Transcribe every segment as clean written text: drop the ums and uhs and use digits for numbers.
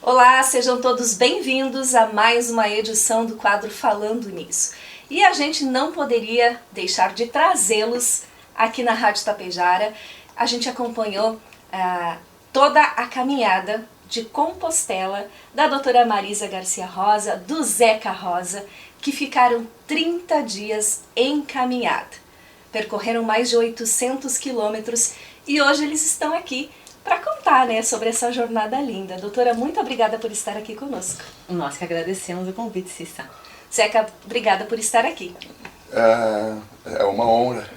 Olá, sejam todos bem-vindos a mais uma edição do quadro Falando Nisso. E a gente não poderia deixar de trazê-los aqui na Rádio Tapejara. A gente acompanhou toda a caminhada de Compostela da doutora Marisa Garcia Rosa, do Zeca Rosa, que ficaram 30 dias em caminhada. Percorreram mais de 800 quilômetros e hoje eles estão aqui para contar, sobre essa jornada linda. Doutora, muito obrigada por estar aqui conosco. Nós que agradecemos o convite, Cissa. Zeca, obrigada por estar aqui. É uma honra.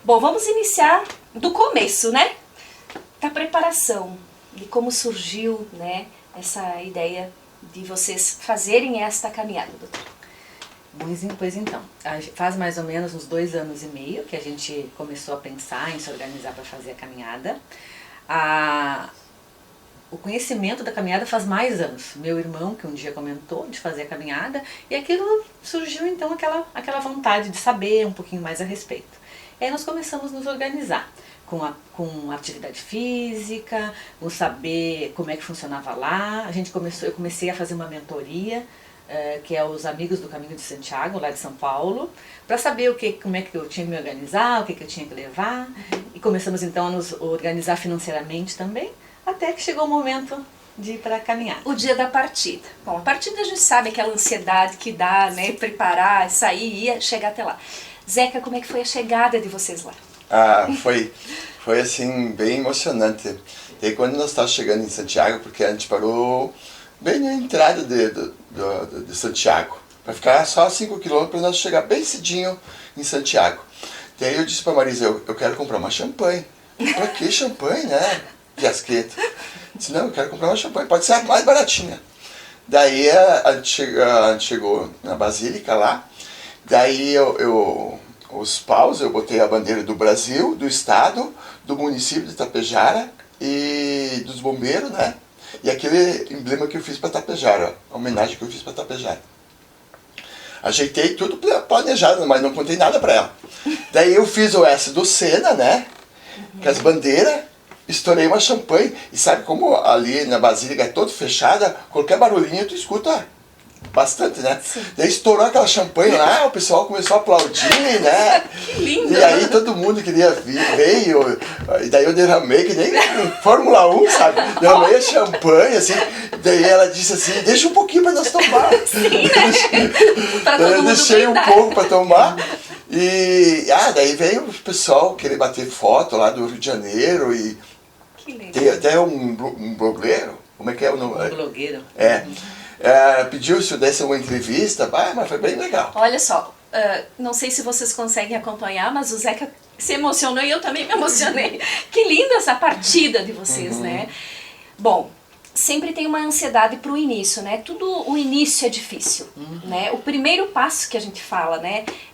Bom, vamos iniciar do começo, da preparação, de como surgiu, essa ideia de vocês fazerem esta caminhada, doutora. Pois então, faz mais ou menos uns 2 anos e meio que a gente começou a pensar em se organizar para fazer a caminhada. O conhecimento da caminhada faz mais anos. Meu irmão, que um dia comentou de fazer a caminhada, e aquilo surgiu então aquela vontade de saber um pouquinho mais a respeito. E aí nós começamos a nos organizar com atividade física, com saber como é que funcionava lá. Eu comecei a fazer uma mentoria, que é os Amigos do Caminho de Santiago, lá de São Paulo, para saber como é que eu tinha que me organizar, o que eu tinha que levar. E começamos então a nos organizar financeiramente também, até que chegou o momento de ir para a caminhada. O dia da partida. Bom, a partida a gente sabe aquela ansiedade que dá, preparar, sair e chegar até lá. Zeca, como é que foi a chegada de vocês lá? Foi assim, bem emocionante. E quando nós estávamos chegando em Santiago, porque a gente parou bem na entrada de Santiago, para ficar só 5 km para nós chegar bem cedinho em Santiago. Daí eu disse para Marisa, eu quero comprar uma champanhe. Para que champanhe, Fiasqueta. Disse, não, eu quero comprar uma champanhe, pode ser a mais baratinha. Daí a gente chegou na Basílica lá, daí os paus, eu botei a bandeira do Brasil, do estado, do município de Tapejara e dos bombeiros, e aquele emblema que eu fiz para Tapejara, a homenagem que eu fiz para Tapejara. Ajeitei tudo planejado, mas não contei nada para ela. Daí eu fiz o S do Sena, com as bandeiras, estourei uma champanhe, e sabe como ali na Basílica é todo fechada, qualquer barulhinho tu escuta bastante, Sim. Daí estourou aquela champanhe lá, o pessoal começou a aplaudir, Que lindo! E aí todo mundo queria veio, e daí eu derramei, que nem Fórmula 1, sabe? Derramei a champanhe, assim, daí ela disse assim, deixa um pouquinho pra nós tomar. Sim, Pra todo daí eu mundo deixei brindar. um pouco pra tomar, e daí veio o pessoal querer bater foto lá do Rio de Janeiro, e Que lindo. tem até um blogueiro, como é que é o nome? Um blogueiro. Pediu se eu desse uma entrevista, mas foi bem legal. Olha só, não sei se vocês conseguem acompanhar, mas o Zeca se emocionou e eu também me emocionei. Que linda essa partida de vocês, Bom, sempre tem uma ansiedade para o início, Tudo o início é difícil, O primeiro passo que a gente fala,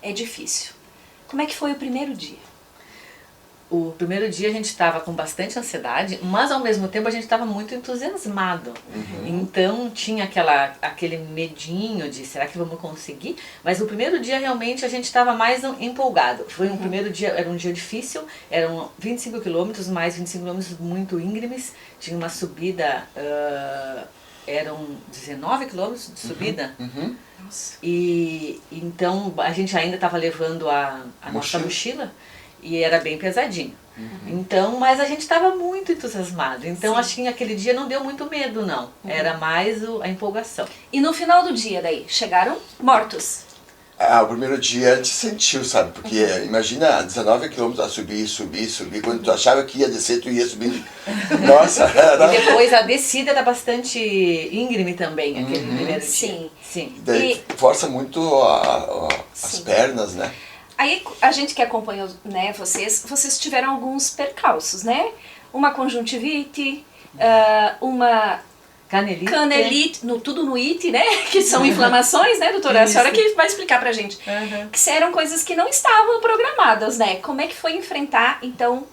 é difícil. Como é que foi o primeiro dia? O primeiro dia a gente estava com bastante ansiedade, mas ao mesmo tempo a gente estava muito entusiasmado. Então tinha aquele medinho de será que vamos conseguir? Mas o primeiro dia realmente a gente estava mais empolgado. Foi um primeiro dia, era um dia difícil, eram 25 quilômetros, mais 25 quilômetros muito íngremes, tinha uma subida, eram 19 quilômetros de subida. Nossa. E então a gente ainda estava levando a nossa mochila. E era bem pesadinho. Então, mas a gente estava muito entusiasmado. Então, acho que naquele dia não deu muito medo, não. Era mais a empolgação. E no final do dia daí, chegaram mortos? O primeiro dia a gente sentiu, sabe? Porque imagina 19 quilômetros a subir. Quando tu achava que ia descer, tu ia subindo. Nossa, era... E depois a descida era bastante íngreme também, aquele primeiro dia. Sim. Daí força muito as pernas, Aí a gente que acompanhou, vocês tiveram alguns percalços, Uma conjuntivite, uma canelite, tudo no ite, que são inflamações, doutora? A senhora que vai explicar pra gente. Que eram coisas que não estavam programadas, Como é que foi enfrentar, então,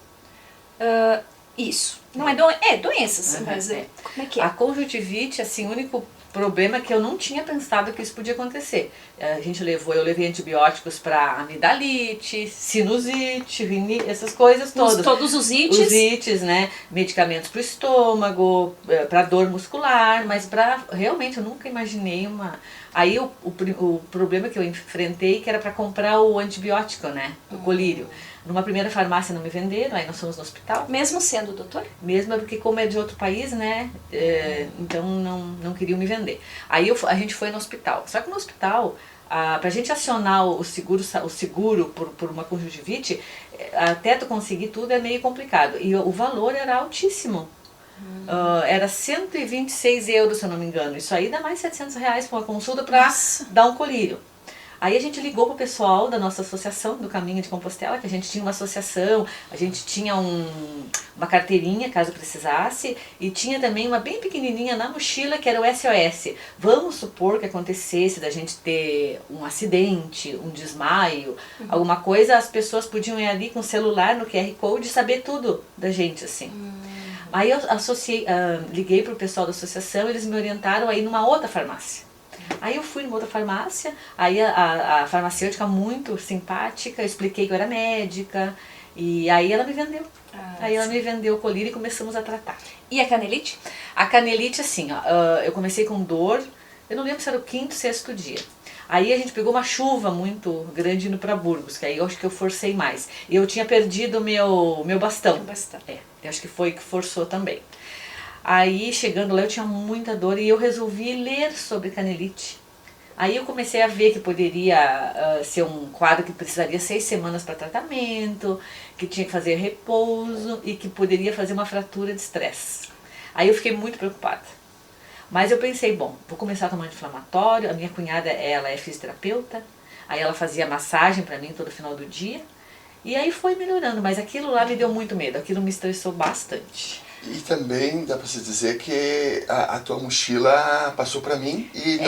isso? Não é, doenças, mas como é que é? A conjuntivite, assim, o único problema é que eu não tinha pensado que isso podia acontecer. Eu levei antibióticos para amidalite, sinusite, essas coisas todas. Todos os ites? Os ites, né? Medicamentos para o estômago, para dor muscular, mas realmente eu nunca imaginei uma... Aí o problema que eu enfrentei que era para comprar o antibiótico, né? O colírio. Numa primeira farmácia não me venderam, aí nós fomos no hospital. Mesmo sendo doutor? Mesmo porque como é de outro país, né, então não queriam me vender. Aí a gente foi no hospital. Só que no hospital, pra gente acionar o seguro por uma conjuntivite, até tu conseguir tudo é meio complicado. E o valor era altíssimo. Era 126 euros, se eu não me engano. Isso aí dá mais 700 reais para uma consulta para dar um colírio. Aí a gente ligou pro pessoal da nossa associação do Caminho de Compostela, que a gente tinha uma associação, a gente tinha uma carteirinha, caso precisasse, e tinha também uma bem pequenininha na mochila, que era o SOS. Vamos supor que acontecesse da gente ter um acidente, um desmaio, alguma coisa, as pessoas podiam ir ali com o celular no QR Code e saber tudo da gente, assim. Aí eu liguei pro pessoal da associação, eles me orientaram a ir numa outra farmácia. Aí eu fui numa outra farmácia, aí a farmacêutica muito simpática, eu expliquei que eu era médica, e aí ela me vendeu. Aí ela me vendeu o colírio e começamos a tratar. E a canelite? A canelite, assim, eu comecei com dor, eu não lembro se era o 5º, 6º dia. Aí a gente pegou uma chuva muito grande indo para Burgos, que aí eu acho que eu forcei mais. E eu tinha perdido o meu bastão. Eu acho que foi que forçou também. Aí, chegando lá, eu tinha muita dor e eu resolvi ler sobre canelite. Aí eu comecei a ver que poderia ser um quadro que precisaria 6 semanas para tratamento, que tinha que fazer repouso e que poderia fazer uma fratura de estresse. Aí eu fiquei muito preocupada. Mas eu pensei, bom, vou começar a tomar anti-inflamatório. A minha cunhada, ela é fisioterapeuta, aí ela fazia massagem para mim todo final do dia. E aí foi melhorando, mas aquilo lá me deu muito medo, aquilo me estressou bastante. E também dá para se dizer que a tua mochila passou para mim e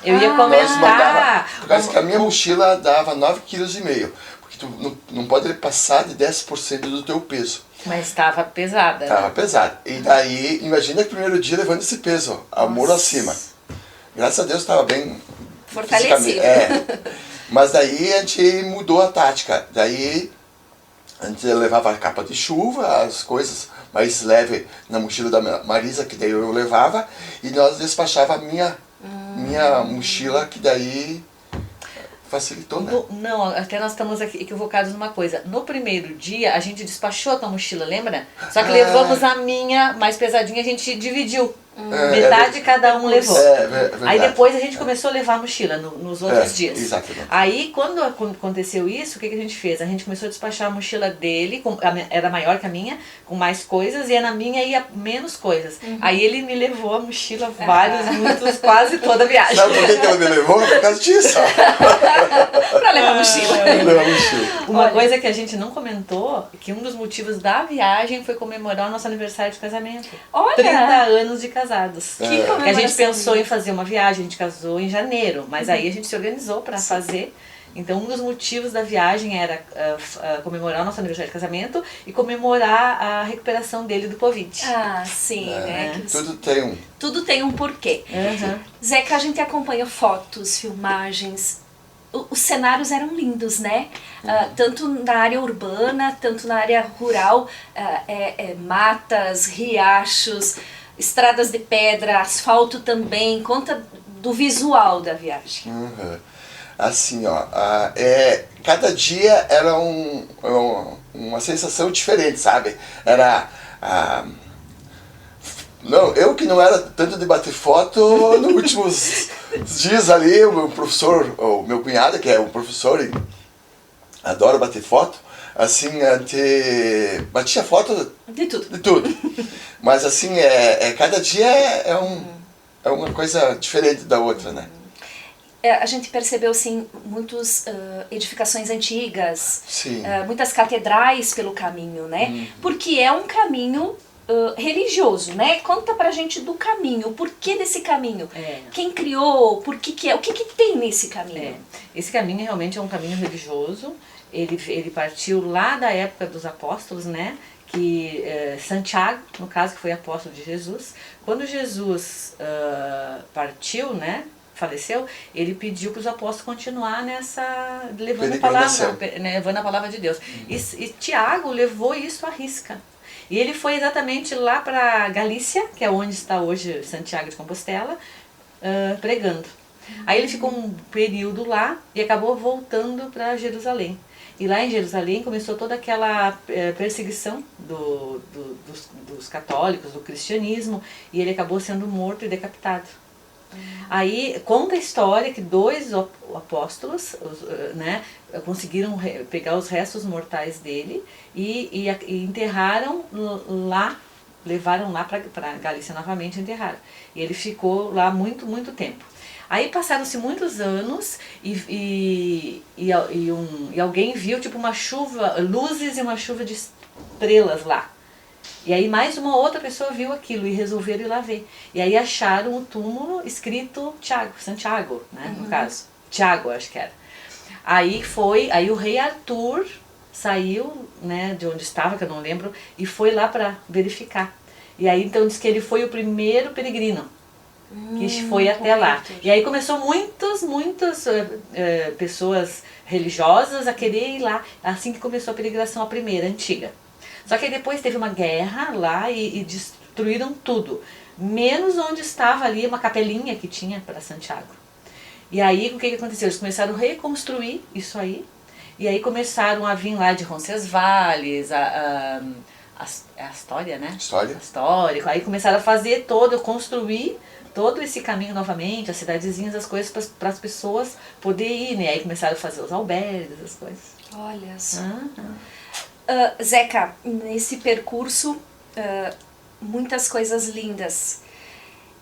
eu ia comentar. Por causa que a minha mochila dava 9,5 kg, porque tu não pode passar de 10% do teu peso. Mas estava pesada. Estava pesada. E daí, imagina que primeiro dia levando esse peso, amor acima. Graças a Deus estava bem fortalecido. Mas daí a gente mudou a tática. Daí a gente levava a capa de chuva, as coisas mais leves na mochila da Marisa, que daí eu levava, e nós despachava a minha mochila, que daí facilitou, né? Não, até nós estamos aqui equivocados numa coisa. No primeiro dia, a gente despachou a tua mochila, lembra? Só que levamos a minha mais pesadinha, a gente dividiu. Metade cada um levou. Aí depois a gente começou a levar a mochila nos outros dias. Exatamente. Aí quando aconteceu isso, o que a gente fez? A gente começou a despachar a mochila dele, era maior que a minha, com mais coisas, e na minha ia menos coisas. Aí ele me levou a mochila muitos, quase toda a viagem. Sabe por que ele me levou? Por causa disso. Pra levar a mochila. Uma coisa que a gente não comentou, que um dos motivos da viagem foi comemorar o nosso aniversário de casamento. 30 anos de casados. Que a gente pensou em fazer uma viagem, a gente casou em janeiro, mas aí a gente se organizou para fazer. Então um dos motivos da viagem era comemorar o nosso aniversário de casamento e comemorar a recuperação dele do Covid. Sim, Tudo tem um porquê. Zeca, a gente acompanha fotos, filmagens. Os cenários eram lindos, né? Tanto na área urbana, tanto na área rural, matas, riachos, estradas de pedra, asfalto também. Conta do visual da viagem. Assim, cada dia era uma sensação diferente, sabe? Eu que não era tanto de bater foto, nos últimos dias ali, o meu professor, o meu cunhado, que é um professor e adora bater foto, assim, a gente batia foto de tudo. Mas assim, cada dia é uma coisa diferente da outra, né? A gente percebeu, sim, muitas edificações antigas, sim. Muitas catedrais pelo caminho, né? Porque é um caminho religioso, né? Conta pra gente do caminho, o porquê desse caminho. Quem criou, o que tem nesse caminho? Esse caminho realmente é um caminho religioso. Ele partiu lá da época dos apóstolos, né? que Santiago, no caso, que foi apóstolo de Jesus, quando Jesus partiu, né, faleceu, ele pediu para os apóstolos continuar nessa, levando a palavra de Deus. E Tiago levou isso à risca. E ele foi exatamente lá para Galícia, que é onde está hoje Santiago de Compostela, pregando. Aí ele ficou um período lá e acabou voltando para Jerusalém. E lá em Jerusalém começou toda aquela perseguição dos católicos, do cristianismo, e ele acabou sendo morto e decapitado. Aí conta a história que 2 apóstolos, né, conseguiram pegar os restos mortais dele e enterraram lá, levaram lá para Galícia novamente e enterraram. E ele ficou lá muito, muito tempo. Aí passaram-se muitos anos e alguém viu tipo uma chuva, luzes e uma chuva de estrelas lá. E aí mais uma outra pessoa viu aquilo e resolveram ir lá ver. E aí acharam o túmulo escrito Santiago, né, no caso. Tiago, acho que era. Aí o rei Arthur saiu, né, de onde estava, que eu não lembro, e foi lá para verificar. E aí então diz que ele foi o primeiro peregrino que foi até lá. E aí começou muitas pessoas religiosas a querer ir lá, assim que começou a peregrinação, a primeira, antiga. Só que aí depois teve uma guerra lá e destruíram tudo, menos onde estava ali uma capelinha que tinha para Santiago. E aí o que aconteceu? Eles começaram a reconstruir isso aí, e aí começaram a vir lá de Roncesvalles, a história, né? História. Aí começaram a fazer construir todo esse caminho novamente, as cidadezinhas, as coisas para as pessoas poderem ir, né? Aí começaram a fazer os albergues, as coisas. Olha só. Zeca, nesse percurso, muitas coisas lindas.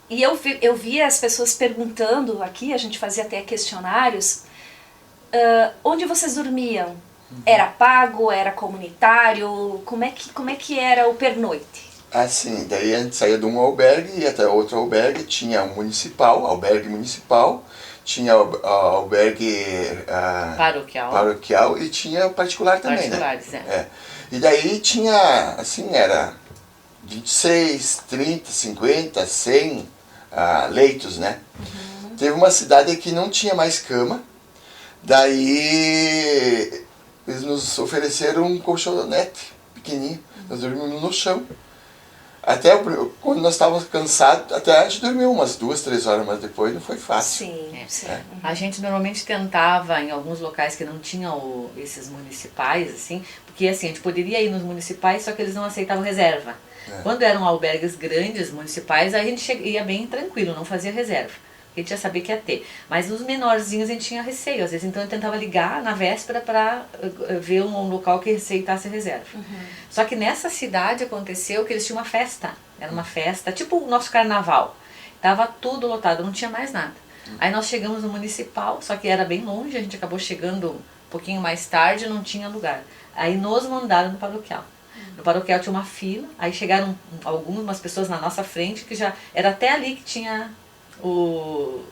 E eu vi as pessoas perguntando aqui, a gente fazia até questionários, onde vocês dormiam? Era pago, era comunitário? Como é que era o pernoite? Assim, daí a gente saía de um albergue e ia até outro albergue, tinha um albergue municipal, tinha albergue paroquial e tinha particular também, particulares, né? E daí tinha, assim, era 26, 30, 50, 100 leitos, né? Teve uma cidade que não tinha mais cama, daí eles nos ofereceram um colchonete pequenininho, nós dormimos no chão. Até quando nós estávamos cansados, até a gente dormiu umas 2, 3 horas, mas depois não foi fácil. Sim. A gente normalmente tentava, em alguns locais que não tinham esses municipais, assim, porque assim, a gente poderia ir nos municipais, só que eles não aceitavam reserva. Quando eram albergues grandes, municipais, aí a gente ia bem tranquilo, não fazia reserva. A gente já sabia que ia ter. Mas nos menorzinhos a gente tinha receio, às vezes, então eu tentava ligar na véspera para ver um local que aceitasse reserva. Só que nessa cidade aconteceu que eles tinham uma festa, era uma festa, tipo o nosso carnaval. Tava tudo lotado, não tinha mais nada. Aí nós chegamos no municipal, só que era bem longe, a gente acabou chegando um pouquinho mais tarde, não tinha lugar. Aí nos mandaram no paroquial. No paroquial tinha uma fila, aí chegaram algumas pessoas na nossa frente, que já era até ali que tinha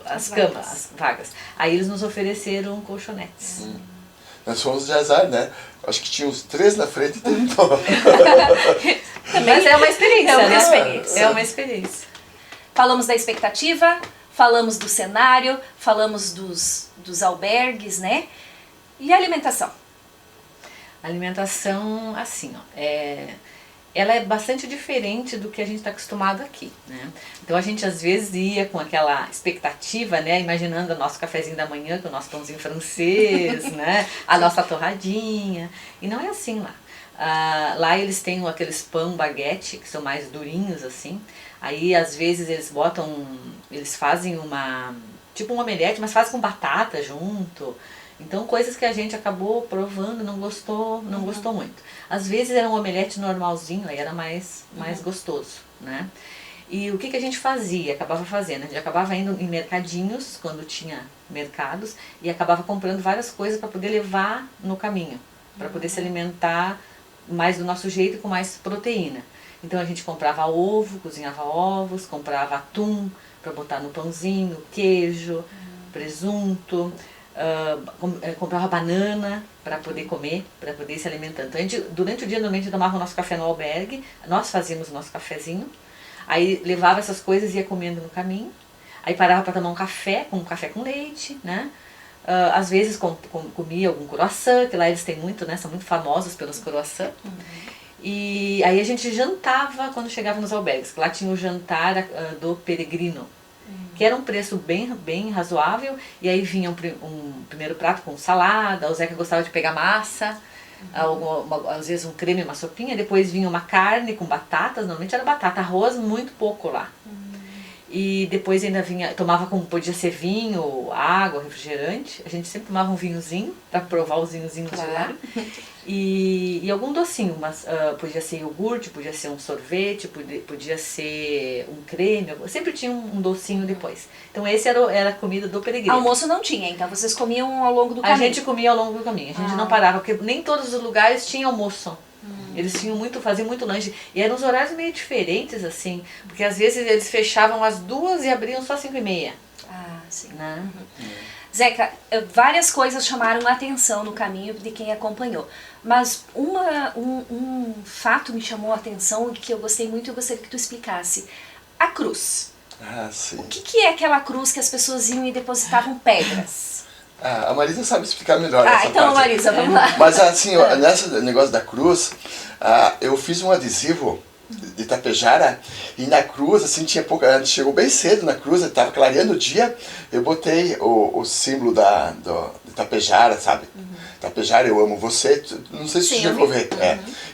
as camas, as vagas. Aí eles nos ofereceram colchonetes. Nós fomos de azar, né? Acho que tinha uns 3 na frente e tentou. Mas é uma experiência, É uma experiência. Falamos da expectativa, falamos do cenário, falamos dos albergues, né? E a alimentação? A alimentação, assim, ó, ela é bastante diferente do que a gente está acostumado aqui, né? Então a gente às vezes ia com aquela expectativa, né? Imaginando o nosso cafezinho da manhã, com o nosso pãozinho francês, né? A nossa torradinha. E não é assim lá. Lá eles têm aqueles pão baguete, que são mais durinhos assim. Aí às vezes eles fazem tipo um omelete, mas fazem com batata junto. Então coisas que a gente acabou provando, não gostou muito. Às vezes era um omelete normalzinho, aí era mais gostoso, né? E o que a gente fazia? Acabava fazendo, a gente acabava indo em mercadinhos, quando tinha mercados, e acabava comprando várias coisas para poder levar no caminho, para poder se alimentar mais do nosso jeito e com mais proteína. Então a gente comprava ovo, cozinhava ovos, comprava atum para botar no pãozinho, queijo, presunto. comprava banana para poder comer, para poder se alimentar. Então, durante o dia, normalmente, tomava o nosso café no albergue, nós fazíamos o nosso cafezinho, aí levava essas coisas e ia comendo no caminho, aí parava para tomar um café com leite, né? Às vezes comia algum croissant, que lá eles têm muito, né? São muito famosos pelos croissants. E aí a gente jantava quando chegava nos albergues. Lá tinha o jantar do peregrino, que era um preço bem razoável. E aí vinha um primeiro prato com salada, o Zeca gostava de pegar massa, às vezes um creme, uma sopinha. Depois vinha uma carne com batatas, normalmente era batata, arroz muito pouco lá. E depois ainda vinha, podia ser vinho, água, refrigerante. A gente sempre tomava um vinhozinho, para provar os vinhozinhos de lá. E algum docinho, mas podia ser iogurte, podia ser um sorvete, podia ser um creme. Sempre tinha um docinho depois. Então esse era a comida do peregrino. Almoço não tinha, então vocês comiam ao longo do caminho? A gente comia ao longo do caminho, a gente não parava, porque nem todos os lugares tinham almoço. Eles faziam muito lanche. E eram uns horários meio diferentes, assim. Porque às vezes eles fechavam às 2 e abriam só às 5h30. Ah, sim. Né? Zeca, várias coisas chamaram a atenção no caminho de quem acompanhou. Mas um fato me chamou a atenção e que eu gostei muito e eu gostaria que tu explicasse. A cruz. Ah, sim. O que é aquela cruz que as pessoas iam e depositavam pedras? A Marisa sabe explicar melhor essa então parte. Marisa, vamos lá. Mas assim, nesse negócio da cruz, eu fiz um adesivo de Tapejara e na cruz, assim, tinha pouca. A gente chegou bem cedo na cruz, estava clareando o dia, eu botei o símbolo de Tapejara, sabe? Tapejara, eu amo você, não sei se você já ouviu.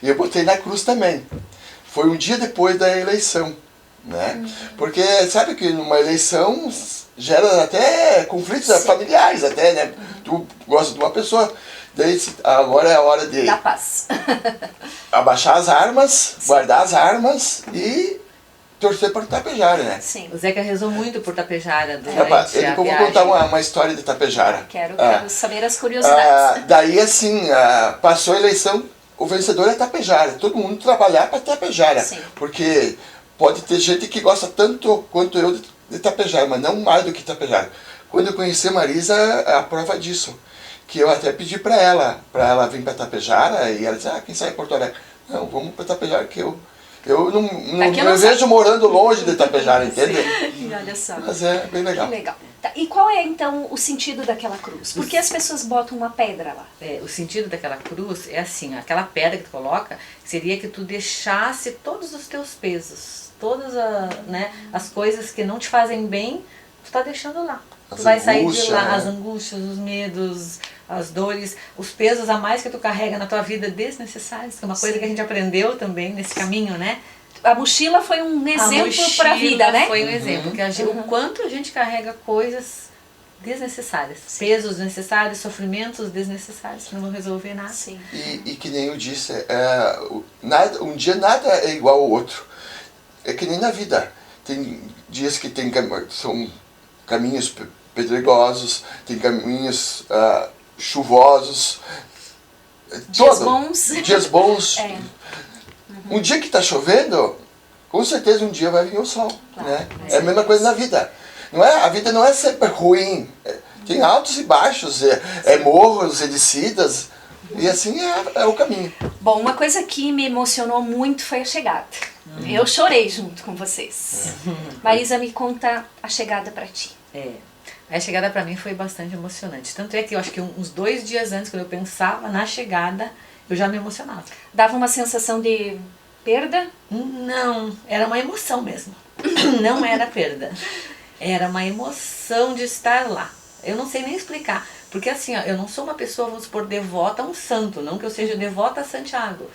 E eu botei na cruz também. Foi um dia depois da eleição, né? Porque sabe que numa eleição gera até conflitos familiares, até, né? Tu gosta de uma pessoa, daí agora é a hora de Da paz. abaixar as armas, guardar as e torcer para o Tapejara, né? Sim. O Zeca rezou muito por Tapejara durante Eu vou contar uma história de Tapejara. Quero saber as curiosidades. Daí assim, passou a eleição, o vencedor é Tapejara. Todo mundo trabalhar para Tapejara. Sim. Porque pode ter gente que gosta tanto quanto eu de Tapejara, mas não mais do que Tapejara. Quando eu conheci a Marisa, é a prova disso. Que eu até pedi para ela vir para Tapejara, e ela disse, quem sabe Porto Alegre? Não, vamos para Tapejara, que eu não vejo morando longe de Tapejara, entende? E olha só. Mas é bem legal. Que legal. Tá, e qual é então o sentido daquela cruz? Por que as pessoas botam uma pedra lá? O sentido daquela cruz é assim, aquela pedra que tu coloca, seria que tu deixasse todos os teus pesos, todas as coisas que não te fazem bem, tu tá deixando lá. Tu vai sair de lá, as angústias, os medos, as dores, os pesos a mais que tu carrega na tua vida desnecessários, que é uma coisa que a gente aprendeu também nesse caminho, né? A mochila foi um exemplo para a vida, né? Foi um exemplo, que o quanto a gente carrega coisas desnecessárias, pesos desnecessários, sofrimentos desnecessários que não vão resolver nada. Sim. E que nem eu disse, um dia nada é igual ao outro. É que nem na vida. Tem dias que são caminhos pedregosos, tem caminhos chuvosos. Dias bons. Um dia que está chovendo, com certeza um dia vai vir o sol. Claro, né? É a mesma coisa na vida. A vida não é sempre ruim. Tem altos e baixos, morros e descidas. E assim é o caminho. Bom, uma coisa que me emocionou muito foi a chegada. Eu chorei junto com vocês. Marisa, me conta a chegada para ti. A chegada para mim foi bastante emocionante. Tanto é que eu acho que uns 2 dias antes, quando eu pensava na chegada, eu já me emocionava. Dava uma sensação de perda? Não, era uma emoção mesmo. Não era perda. Era uma emoção de estar lá. Eu não sei nem explicar. Porque assim, eu não sou uma pessoa, vamos supor, devota a um santo. Não que eu seja devota a Santiago.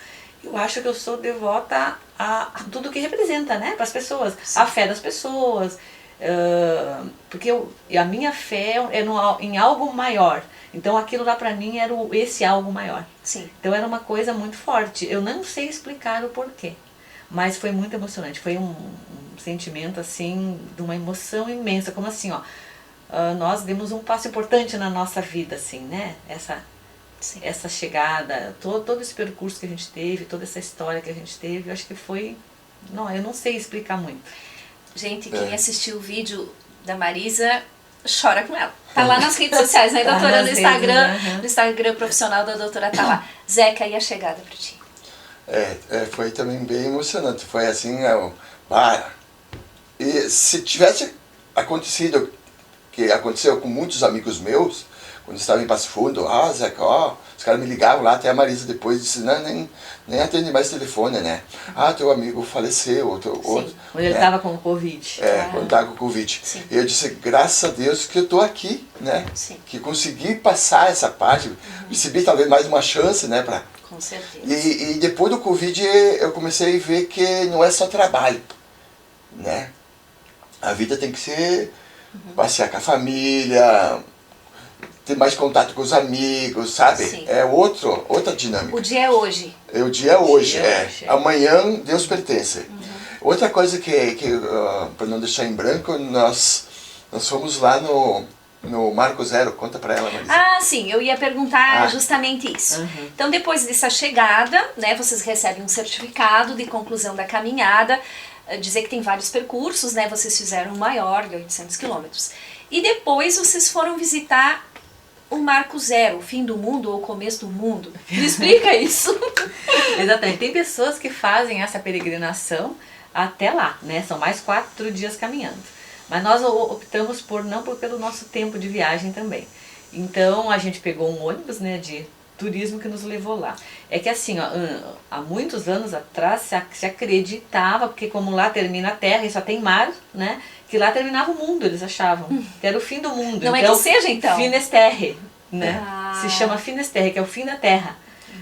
Eu acho que eu sou devota a tudo que representa, né? Para as pessoas. Sim. A fé das pessoas. Porque a minha fé é em algo maior. Então aquilo lá para mim era esse algo maior. Sim. Então era uma coisa muito forte. Eu não sei explicar o porquê. Mas foi muito emocionante. Foi um sentimento assim, de uma emoção imensa. Como assim, nós demos um passo importante na nossa vida, assim, né? Essa chegada, todo esse percurso que a gente teve, toda essa história que a gente teve, eu acho que foi... Não, eu não sei explicar muito. Gente, quem assistiu o vídeo da Marisa chora com ela. Tá lá nas redes sociais, né, Tá doutora? nas No Instagram, redes, né? no Instagram profissional da doutora tá lá. Zeca, e a chegada pra ti? Foi também bem emocionante. Foi assim, e se tivesse acontecido, que aconteceu com muitos amigos meus, quando estava em Passo Fundo, Zeca, os caras me ligavam lá, até a Marisa depois disse, não, nem atende mais telefone, né? Teu amigo faleceu, outro, quando ele estava com o Covid. Quando estava com o Covid. Sim. E eu disse, graças a Deus que eu estou aqui, né? Sim. Que consegui passar essa parte, recebi talvez mais uma chance, né? Com certeza. E depois do Covid eu comecei a ver que não é só trabalho, né? A vida tem que ser passear com a família, ter mais contato com os amigos, sabe? Sim. É outra dinâmica. O dia é hoje. O dia é hoje, hoje. Amanhã Deus pertence. Outra coisa que para não deixar em branco, nós fomos lá no Marco Zero. Conta para ela, Marisa. Sim, eu ia perguntar justamente isso. Então, depois dessa chegada, né, vocês recebem um certificado de conclusão da caminhada, dizer que tem vários percursos, né, vocês fizeram um maior, de 800 quilômetros. E depois vocês foram visitar o Marco Zero, o fim do mundo ou o começo do mundo. Me explica isso. Exatamente. Tem pessoas que fazem essa peregrinação até lá, né? São mais 4 dias caminhando. Mas nós optamos pelo nosso tempo de viagem também. Então a gente pegou um ônibus, né, de turismo que nos levou lá. É que assim, há muitos anos atrás se acreditava, porque como lá termina a Terra e só tem mar, né, que lá terminava o mundo, eles achavam, que era o fim do mundo. Não então, é que seja, então. Finisterre, né? Se chama Finisterre, que é o fim da Terra.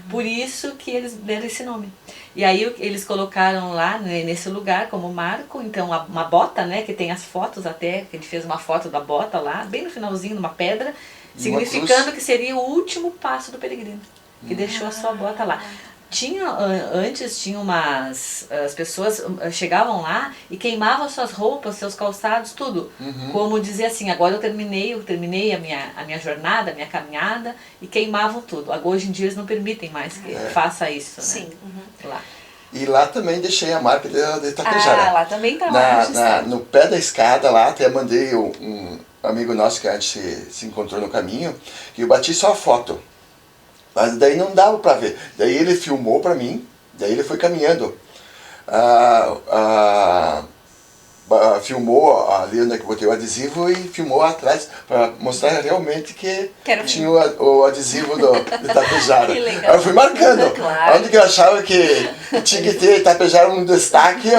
Por isso que eles deram esse nome. E aí eles colocaram lá, né, nesse lugar como marco, então uma bota, né, que tem as fotos até, que a gente fez uma foto da bota lá, bem no finalzinho, numa pedra, significando que seria o último passo do peregrino, que deixou a sua bota lá. Antes tinha as pessoas chegavam lá e queimavam suas roupas, seus calçados, tudo. Como dizer assim, agora eu terminei a minha jornada, a minha caminhada, e queimavam tudo. Agora hoje em dia eles não permitem mais que faça isso, né? Sim. Lá. E lá também deixei a marca de Tapejara. Lá também tá lá. No pé da escada lá, até mandei um amigo nosso que a gente se encontrou no caminho, que eu bati só a foto. Mas daí não dava para ver. Daí ele filmou para mim, daí ele foi caminhando. Filmou ali onde é que eu botei o adesivo e filmou atrás para mostrar realmente que tinha o adesivo de Tapejara. Que legal. Eu fui marcando. Claro. Onde que eu achava que tinha que ter Tapejara um destaque,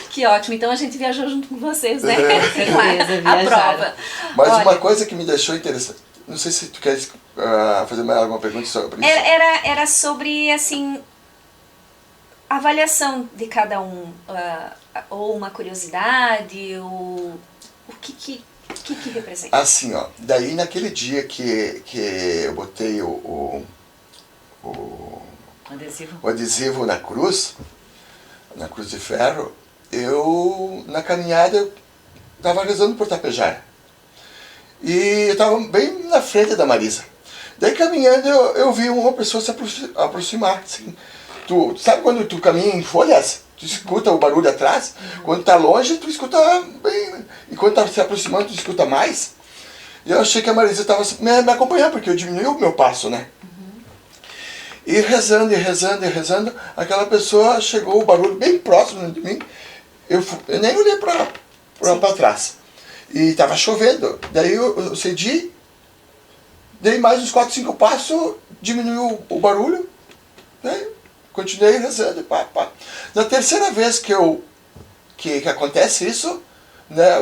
Que ótimo, então a gente viajou junto com vocês, né? Certeza, A prova. Mas Olha, uma coisa que me deixou interessante, não sei se tu queres fazer mais alguma pergunta sobre isso. era sobre, assim, a avaliação de cada um, ou uma curiosidade, ou o que representa? Assim, daí naquele dia que eu botei o adesivo na cruz de ferro, na caminhada, eu estava rezando por Tapejara. E eu estava bem na frente da Marisa. Daí caminhando eu vi uma pessoa se aproximar. Assim. Tu sabe quando tu caminha em folhas? Tu escuta o barulho atrás? Quando tá longe, tu escuta bem. E quando tá se aproximando, tu escuta mais. E eu achei que a Marisa estava me acompanhando, porque eu diminui o meu passo, né? E rezando, aquela pessoa chegou, o barulho bem próximo de mim. Eu nem olhei para trás. E estava chovendo. Daí eu cedi, dei mais uns 4, 5 passos, diminuiu o barulho, né? Continuei rezando. Na terceira vez que acontece isso, né,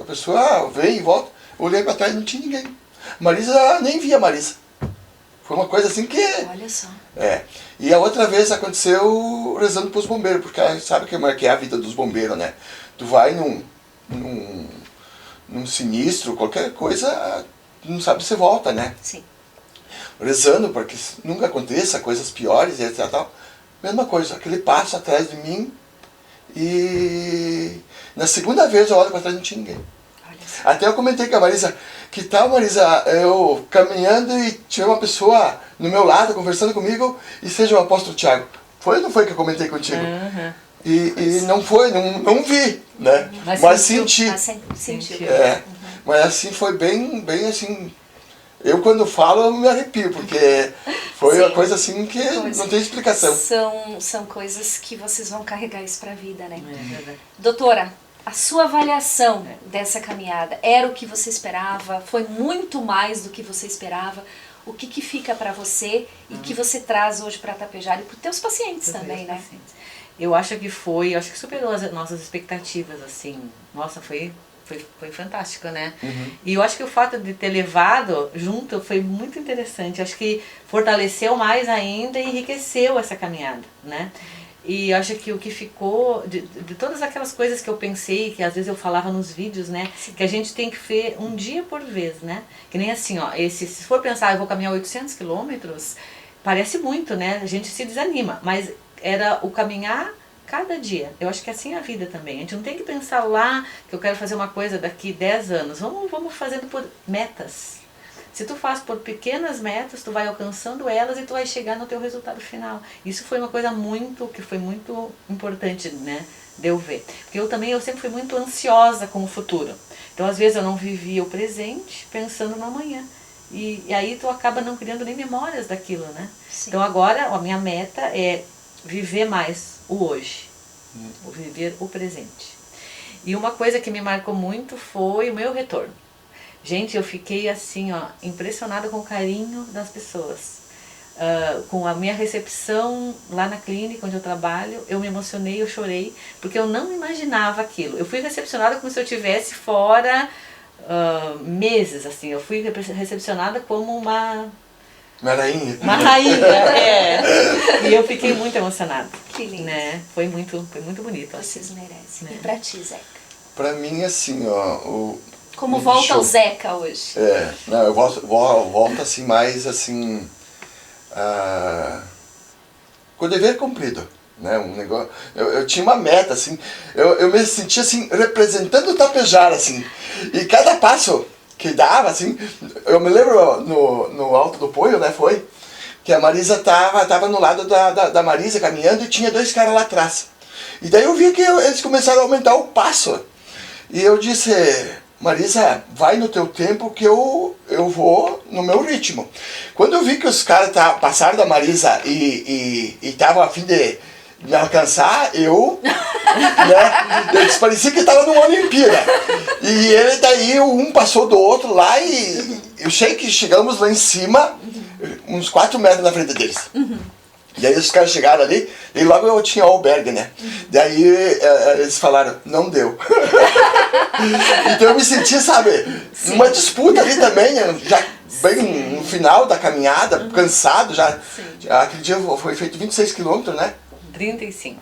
a pessoa vem e volta, eu olhei para trás e não tinha ninguém. Marisa, nem via Marisa. Foi uma coisa assim que... Olha só. E a outra vez aconteceu rezando para os bombeiros, porque sabe que é a vida dos bombeiros, né? Tu vai num sinistro, qualquer coisa, não sabe se volta, né? Sim. Rezando para que nunca aconteça coisas piores e etc. Tal. Mesma coisa, aquele passo atrás de mim e na segunda vez eu olho para trás e não tinha ninguém. Até eu comentei com a Marisa, que tal, Marisa, eu caminhando e tinha uma pessoa no meu lado conversando comigo e seja o apóstolo Tiago. Foi ou não foi que eu comentei contigo? E não foi, não vi, né? Mas senti. Sentiu. Mas assim, foi bem assim... Eu quando falo, eu me arrepio, porque foi Sim. uma coisa assim que não tem explicação. São coisas que vocês vão carregar isso pra vida, né? É verdade. Doutora, a sua avaliação dessa caminhada era o que você esperava? Foi muito mais do que você esperava? O que fica pra você e que você traz hoje pra Tapejara e pros teus pacientes também, né? Eu acho que superou as nossas expectativas, assim. Nossa, foi fantástico, né? E eu acho que o fato de ter levado junto foi muito interessante. Eu acho que fortaleceu mais ainda e enriqueceu essa caminhada, né? E eu acho que o que ficou, de todas aquelas coisas que eu pensei, que às vezes eu falava nos vídeos, né? Sim. Que a gente tem que ver um dia por vez, né? Que nem assim, ó, se for pensar, eu vou caminhar 800 quilômetros, parece muito, né? A gente se desanima, mas era o caminhar cada dia. Eu acho que assim é a vida também. A gente não tem que pensar lá que eu quero fazer uma coisa daqui 10 anos. Vamos fazendo por metas. Se tu faz por pequenas metas, tu vai alcançando elas e tu vai chegar no teu resultado final. Isso foi uma coisa que foi muito importante, né, de eu ver. Porque eu sempre fui muito ansiosa com o futuro. Então, às vezes, eu não vivia o presente pensando no amanhã. E aí tu acaba não criando nem memórias daquilo, né? Sim. Então, agora, a minha meta é viver mais o hoje, viver o presente. E uma coisa que me marcou muito foi o meu retorno. Gente, eu fiquei assim, ó, impressionada com o carinho das pessoas. Com a minha recepção lá na clínica onde eu trabalho, eu me emocionei, eu chorei, porque eu não imaginava aquilo. Eu fui recepcionada como se eu estivesse fora meses, assim. Eu fui recepcionada como uma rainha. Uma rainha, E eu fiquei muito emocionada. Que lindo. Né? Foi muito bonito. Vocês merecem. Né? E pra ti, Zeca? Pra mim, assim, ó... Como volta o Zeca hoje? Não, eu volto assim, mais assim... com o dever cumprido. Né? Um negócio, eu tinha uma meta, assim... Eu me sentia, assim, representando o Tapejara, assim. E cada passo que dava, assim, eu me lembro no Alto do Poio, né, foi, que a Marisa tava no lado da Marisa caminhando e tinha 2 caras lá atrás. E daí eu vi que eles começaram a aumentar o passo. E eu disse, Marisa, vai no teu tempo que eu vou no meu ritmo. Quando eu vi que os caras passaram da Marisa e estavam a fim de me alcançar, eu disse, parecia que estava numa Olimpíada. E ele daí, um passou do outro lá e eu sei que chegamos lá em cima, uns 4 metros na frente deles. E aí os caras chegaram ali e logo eu tinha o albergue, né? Daí eles falaram, não deu. Então eu me senti, sabe, numa disputa ali também, já bem no final da caminhada, cansado já. Aquele dia foi feito 26 quilômetros, né? 35.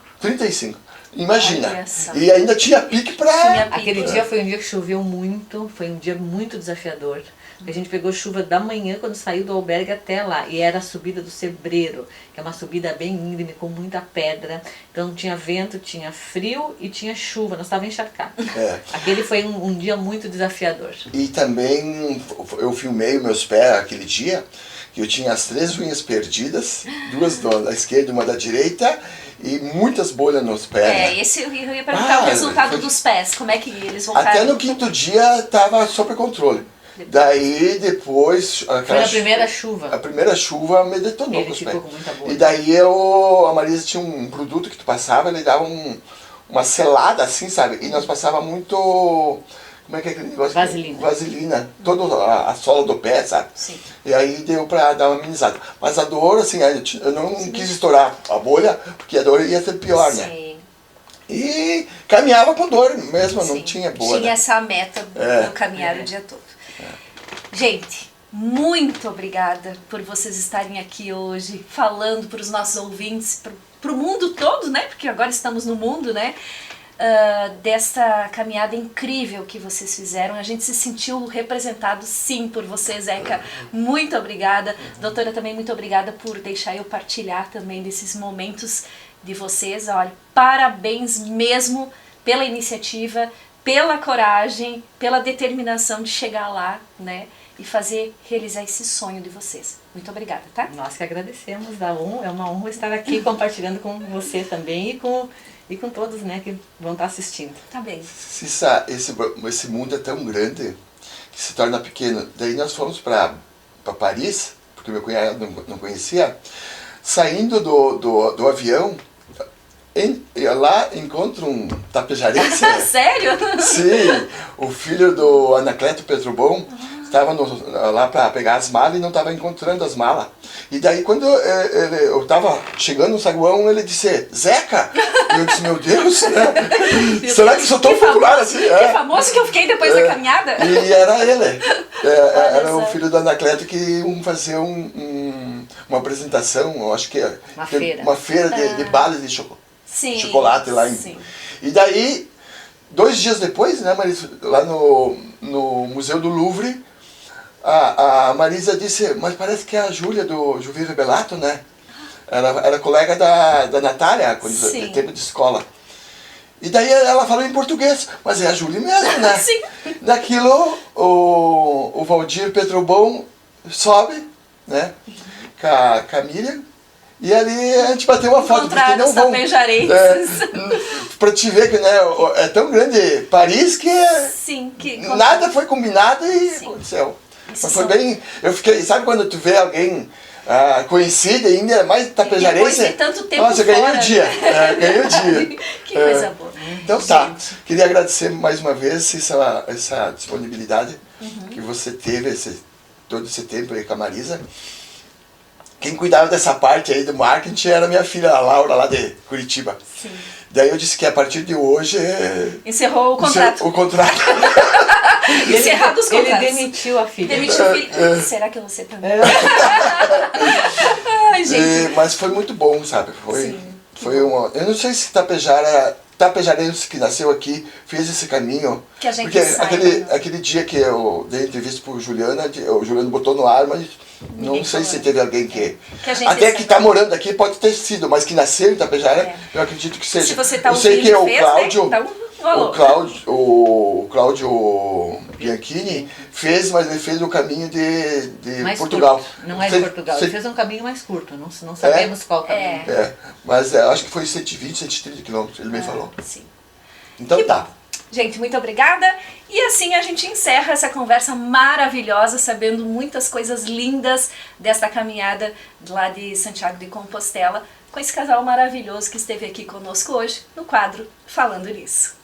Imagina. E ainda tinha pique pra... Aquele dia foi um dia que choveu muito, foi um dia muito desafiador. A gente pegou chuva da manhã quando saiu do albergue até lá. E era a subida do Sebreiro, que é uma subida bem íngreme, com muita pedra. Então tinha vento, tinha frio e tinha chuva, nós estávamos encharcados. Aquele foi um dia muito desafiador. E também eu filmei meus pés aquele dia, que eu tinha as 3 unhas perdidas, 2 da esquerda e uma da direita, e muitas bolhas nos pés. Né? Esse eu ia perguntar o resultado dos pés, como é que eles voltaram? Até no 5º dia estava sob controle. Daí depois... Foi a primeira chuva. A primeira chuva me detonou com os pés. Com muita bolha. E daí a Marisa tinha um produto que tu passava, ele dava uma selada assim, sabe? E nós passava muito... Como é que é aquele negócio? Vaselina. Toda a sola do pé, sabe? Sim. E aí deu pra dar uma amenizada. Mas a dor, assim, eu não quis estourar a bolha, porque a dor ia ser pior, né? E caminhava com dor mesmo, não tinha boa. Tinha essa meta do caminhar o dia todo. Gente, muito obrigada por vocês estarem aqui hoje, falando para os nossos ouvintes, para o mundo todo, né? Porque agora estamos no mundo, né? Dessa caminhada incrível que vocês fizeram. A gente se sentiu representado sim por você, Zeca. Muito obrigada. Doutora, também muito obrigada por deixar eu partilhar também desses momentos de vocês. Olha, parabéns mesmo pela iniciativa, pela coragem, pela determinação de chegar lá, né? E realizar esse sonho de vocês. Muito obrigada, tá? Nós que agradecemos, é uma honra estar aqui compartilhando com você também e com todos, né, que vão estar assistindo. Tá bem. Esse mundo é tão grande que se torna pequeno. Daí nós fomos para Paris, porque meu cunhado não conhecia. Saindo do avião, lá encontro um tapejarense. Sério? Sim, o filho do Anacleto Petrobon estava lá para pegar as malas e não estava encontrando as malas. E daí quando eu estava chegando no saguão, ele disse, Zeca! E eu disse, meu Deus, né? Será que sou tão popular assim? Que famoso que eu fiquei depois da caminhada. E era ele. Era o filho do Anacleto que iam fazer uma apresentação, eu acho que uma feira de balas de chocolate lá. E daí, 2 dias depois, né, Marisa, lá no Museu do Louvre, a Marisa disse, mas parece que é a Júlia do Juvi Rebelato, né? Era colega da Natália, quando tempo de escola. E daí ela falou em português, mas é a Júlia mesmo, né? Sim. Daquilo, o Valdir Petrobon sobe, né? Com a Miriam. E ali a gente bateu uma foto. Encontraram os tapejarenses. Pra te ver que, né, é tão grande Paris que, Sim, que nada foi combinado e aconteceu. Mas foi bem... Eu fiquei... Sabe quando tu vê alguém conhecido e ainda mais tapejarense? Depois de tanto tempo nossa, eu ganhei o dia. Ganhei o dia. Que coisa boa. Então tá. Queria agradecer mais uma vez essa disponibilidade que você teve todo esse tempo aí com a Marisa. Quem cuidava dessa parte aí do marketing era minha filha, a Laura, lá de Curitiba. Sim. Daí eu disse que a partir de hoje... Encerrou o contrato. O contrato. Encerrado os contratos. Ele demitiu a filha. Demitiu o filho. Será que você também? Ai, gente. Mas foi muito bom, sabe? Foi uma... Eu não sei se tapejarense que nasceu aqui fez esse caminho. Que a gente porque saiba, aquele dia que eu dei entrevista pro Juliana, o Juliano botou no ar, mas não sei se teve alguém que até que está morando aqui pode ter sido, mas que nasceu em Tapejara, eu acredito que seja. Se você tá eu sei que é o Cláudio, né? Então, o Cláudio Bianchini fez, mas ele fez o caminho de Portugal. Curto. Não é de Portugal, ele fez um caminho mais curto, não sabemos qual caminho. Mas acho que foi 120, 130 quilômetros, ele me falou. Sim. Então tá. Gente, muito obrigada. E assim a gente encerra essa conversa maravilhosa, sabendo muitas coisas lindas desta caminhada lá de Santiago de Compostela, com esse casal maravilhoso que esteve aqui conosco hoje no quadro Falando Nisso.